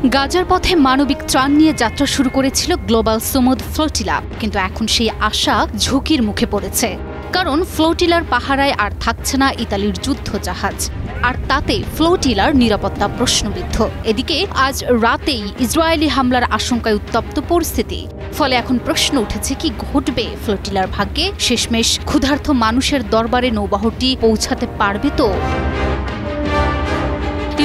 গাজার পথে মানবিক ত্রাণ নিয়ে যাত্রা শুরু করেছিল গ্লোবাল সুমুদ ফ্লোটিলা, কিন্তু এখন সেই আশা ঝুঁকির মুখে পড়েছে। কারণ ফ্লোটিলার পাহারায় আর থাকছে না ইতালির যুদ্ধ জাহাজ, আর তাতে ফ্লোটিলার নিরাপত্তা প্রশ্নবিদ্ধ। এদিকে আজ রাতেই ইসরায়েলি হামলার আশঙ্কায় উত্তপ্ত পরিস্থিতি। ফলে এখন প্রশ্ন উঠেছে, কি ঘটবে ফ্লোটিলার ভাগ্যে? শেষমেশ ক্ষুধার্ত মানুষের দরবারে নৌবহরটি পৌঁছাতে পারবে তো?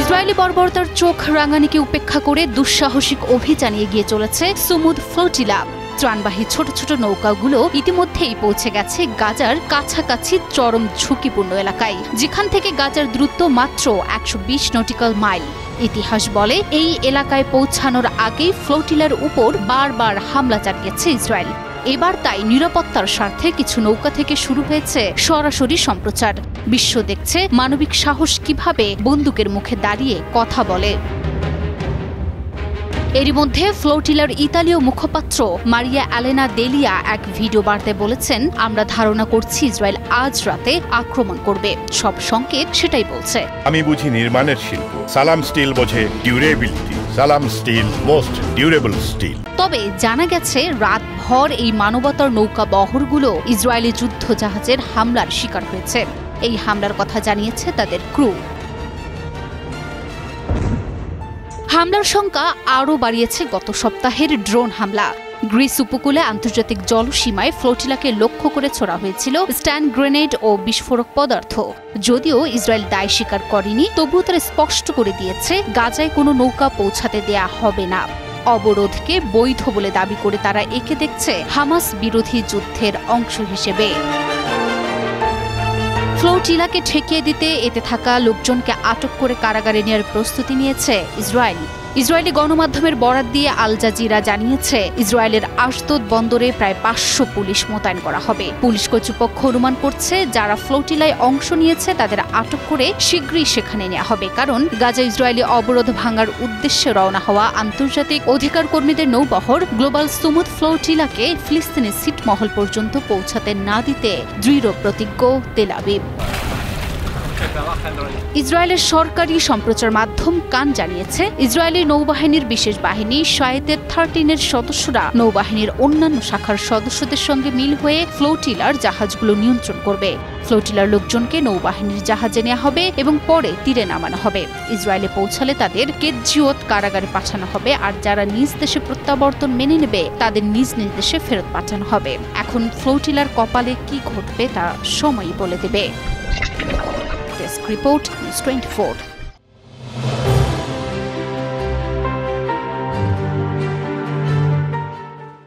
ইসরায়েলি বর্বরতার চোখ রাঙানিকে উপেক্ষা করে দুঃসাহসিক অভিযানে এগিয়ে চলেছে সুমুদ ফ্লোটিলা। ত্রাণবাহী ছোট ছোট নৌকাগুলো ইতিমধ্যেই পৌঁছে গেছে গাজার কাছাকাছি চরম ঝুঁকিপূর্ণ এলাকায়, যেখান থেকে গাজার দূরত্ব মাত্র 120 নটিক্যাল মাইল। ইতিহাস বলে এই এলাকায় পৌঁছানোর আগেই ফ্লোটিলার উপর বারবার হামলা চালিয়েছে ইসরায়েল। এবার তাই নিরাপত্তার স্বার্থে কিছু নৌকা থেকে শুরু হয়েছে সরাসরি সম্প্রচার। বিশ্ব দেখছে মানবিক সাহস কিভাবে বন্দুকের মুখে দাঁড়িয়ে কথা বলে। এরই মধ্যে ফ্লোটিলার ইতালীয় মুখপাত্র মারিয়া এলেনা দেলিয়া এক ভিডিও বার্তায় বলেছেন, আমরা ধারণা করছি ইসরায়েল আজ রাতে আক্রমণ করবে। সব সংকেত সেটাই বলছে। আমি বুঝি নির্মাণের শিল্প, সালাম স্টিল বোঝে ডিউরেবিলিটি। সালাম স্টিল মোস্ট ডিউরেবল স্টিল। তবে জানা গেছে রাতভর এই মানবতার নৌকা বহরগুলো ইসরায়েলি যুদ্ধ জাহাজের হামলার শিকার হয়েছে। এই হামলার কথা জানিয়েছে তাদের ক্রু। হামলার সংখ্যা আরও বাড়িয়েছে গত সপ্তাহের ড্রোন হামলা। গ্রিস উপকূলে আন্তর্জাতিক জলসীমায় ফ্লোটিলাকে লক্ষ্য করে ছোড়া হয়েছিল স্ট্যান্ড গ্রেনেড ও বিস্ফোরক পদার্থ। যদিও ইসরায়েল দায় স্বীকার করেনি, তবুও তারা স্পষ্ট করে দিয়েছে গাজায় কোনো নৌকা পৌঁছাতে দেয়া হবে না। অবরোধকে বৈধ বলে দাবি করে তারা একে দেখছে হামাস বিরোধী যুদ্ধের অংশ হিসেবে। ফ্লোটিলাকে ঠেকিয়ে দিতে এতে থাকা লোকজনকে আটক করে কারাগারে নেওয়ার প্রস্তুতি নিয়েছে ইসরায়েল। ইসরায়েলি গণমাধ্যমের বরাত দিয়ে আল জাজিরা জানিয়েছে, ইসরায়েলের আশদোদ বন্দরে প্রায় 500 পুলিশ মোতায়েন করা হবে। পুলিশ কর্তৃপক্ষ অনুমান করছে, যারা ফ্লোটিলায় অংশ নিয়েছে তাদের আটক করে শীঘ্রই সেখানে নেওয়া হবে। কারণ গাজা ইসরায়েলি অবরোধ ভাঙার উদ্দেশ্যে রওনা হওয়া আন্তর্জাতিক অধিকার কর্মীদের নৌবহর গ্লোবাল সুমুদ ফ্লোটিলাকে ফিলিস্তিনের ছিটমহল পর্যন্ত পৌঁছাতে না দিতে দৃঢ় প্রতিজ্ঞ তেল আবিব। ইসরায়েলের সরকারি সম্প্রচার মাধ্যম কান জানিয়েছে, ইসরায়েলি নৌবাহিনীর বিশেষ বাহিনী শায়েতের 13-এর সদস্যরা নৌবাহিনীর অন্যান্য শাখার সদস্যদের সঙ্গে মিল হয়ে ফ্লোটিলার জাহাজগুলো নিয়ন্ত্রণ করবে। ফ্লোটিলার লোকজনকে নৌবাহিনীর জাহাজে নেওয়া হবে এবং পরে তীরে নামানো হবে। ইসরায়েলে পৌঁছালে তাদের কেজিওত কারাগারে পাঠানো হবে, আর যারা নিজ দেশে প্রত্যাবর্তন মেনে নেবে তাদের নিজ নিজ দেশে ফেরত পাঠানো হবে। এখন ফ্লোটিলার কপালে কি ঘটবে তা সময়ই বলে দেবে। Desk report, News 24।